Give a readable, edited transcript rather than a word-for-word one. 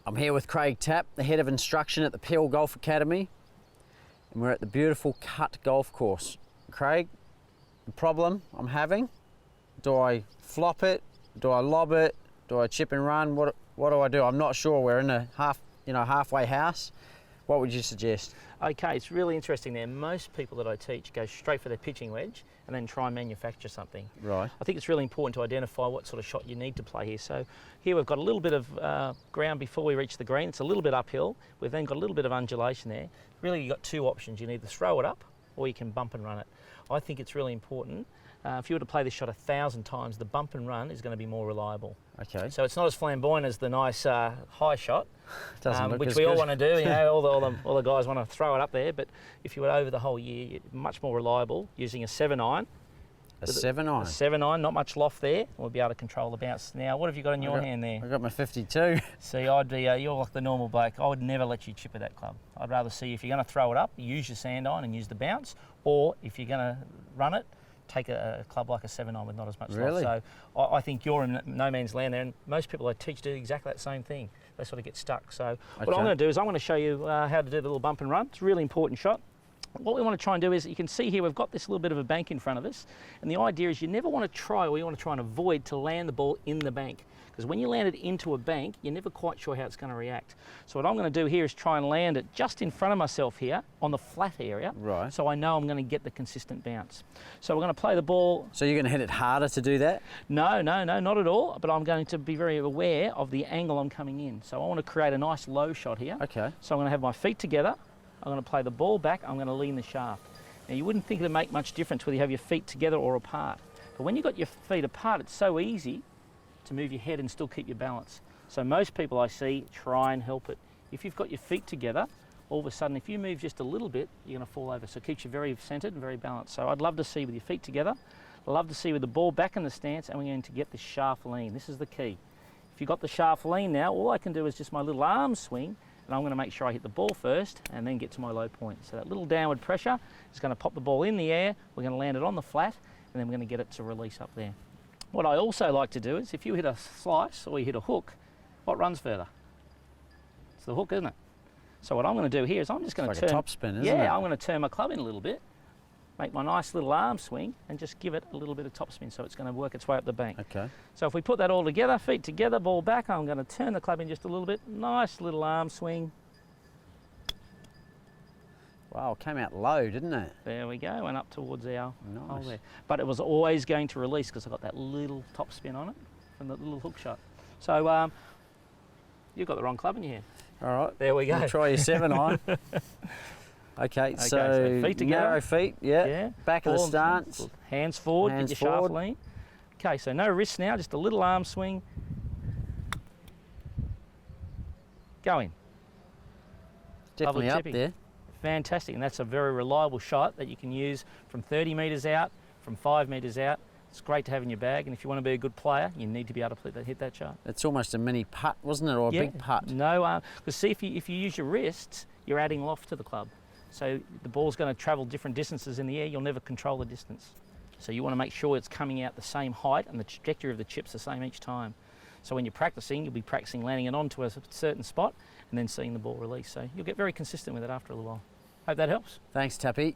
I'm here with Craig Tapp, the Head of Instruction at the Peel Golf Academy, and we're at the beautiful Cut Golf Course. Craig, the problem I'm having, do I flop it? Do I lob it? Do I chip and run? What do I do? I'm not sure. We're in a halfway house. What would you suggest? Okay, it's really interesting there. Most people that I teach go straight for their pitching wedge and then try and manufacture something. Right. I think it's really important to identify what sort of shot you need to play here. So here we've got a little bit of ground before we reach the green. It's a little bit uphill. We've then got a little bit of undulation there. Really, you've got two options. You can either throw it up or you can bump and run it. I think it's really important. If you were to play this shot 1,000 times, the bump and run is going to be more reliable. Okay. So it's not as flamboyant as the nice high shot, which we good. all want to do. You know, all the guys want to throw it up there. But if you were over the whole year, you're much more reliable using a 7-iron. A 7-iron? A 7-iron, not much loft there. We'll be able to control the bounce. Now, what have you got in your hand there? I got my 52. See, you're like the normal bloke. I would never let you chip at that club. I'd rather see if you're going to throw it up, use your sand iron and use the bounce, or if you're going to run it, take a club like a 7-iron with not as much Really? loft. So I think you're in no man's land there, and most people I teach do exactly that same thing. They sort of get stuck. So what I'm going to do is I'm going to show you how to do the little bump and run. It's a really important shot. What we want to try and do is, you can see here we've got this little bit of a bank in front of us, and the idea is you never want to try, or you want to try and avoid to land the ball in the bank, because when you land it into a bank, you're never quite sure how it's going to react. So what I'm going to do here is try and land it just in front of myself here on the flat area, Right. so I know I'm going to get the consistent bounce. So we're going to play the ball. So you're going to hit it harder to do that? No, not at all, but I'm going to be very aware of the angle I'm coming in. So I want to create a nice low shot here. Okay. So I'm going to have my feet together. I'm going to play the ball back, I'm going to lean the shaft. Now you wouldn't think it'd make much difference whether you have your feet together or apart. But when you've got your feet apart, it's so easy to move your head and still keep your balance. So most people I see try and help it. If you've got your feet together, all of a sudden if you move just a little bit, you're going to fall over. So it keeps you very centered and very balanced. So I'd love to see with your feet together. I'd love to see with the ball back in the stance, and we're going to get the shaft lean. This is the key. If you've got the shaft lean now, all I can do is just my little arm swing, and I'm going to make sure I hit the ball first and then get to my low point. So that little downward pressure is going to pop the ball in the air, we're going to land it on the flat, and then we're going to get it to release up there. What I also like to do is, if you hit a slice or you hit a hook, what runs further? It's the hook, isn't it? So what I'm going to do here is I'm just going to It's turn... like a topspin, isn't it? Yeah, I'm going to turn my club in a little bit, make my nice little arm swing, and just give it a little bit of topspin, so it's going to work its way up the bank. Okay. So if we put that all together, feet together, ball back, I'm going to turn the club in just a little bit, nice little arm swing. Wow, it came out low, didn't it? There we go, and up towards our hole Nice. there. But it was always going to release because I got that little top spin on it from the little hook shot. So you've got the wrong club in your hand. All right. There we go. We'll try your 7-iron. Okay, so feet together. narrow feet, yeah. Yeah. Back of the Ball- stance. Hands forward, Hands get your forward. shaft lean. Okay, so no wrists now, just a little arm swing. Going. Definitely Lovely up chipping. there. Fantastic, and that's a very reliable shot that you can use from 30 metres out, from 5 metres out. It's great to have in your bag, and if you want to be a good player, you need to be able to hit that shot. It's almost a mini putt, wasn't it, or a big putt? No, because see, if you use your wrists, you're adding loft to the club. So the ball's going to travel different distances in the air, you'll never control the distance. So you want to make sure it's coming out the same height and the trajectory of the chip's the same each time. So when you're practicing, you'll be practicing landing it onto a certain spot and then seeing the ball release. So you'll get very consistent with it after a little while. Hope that helps. Thanks, Tappy.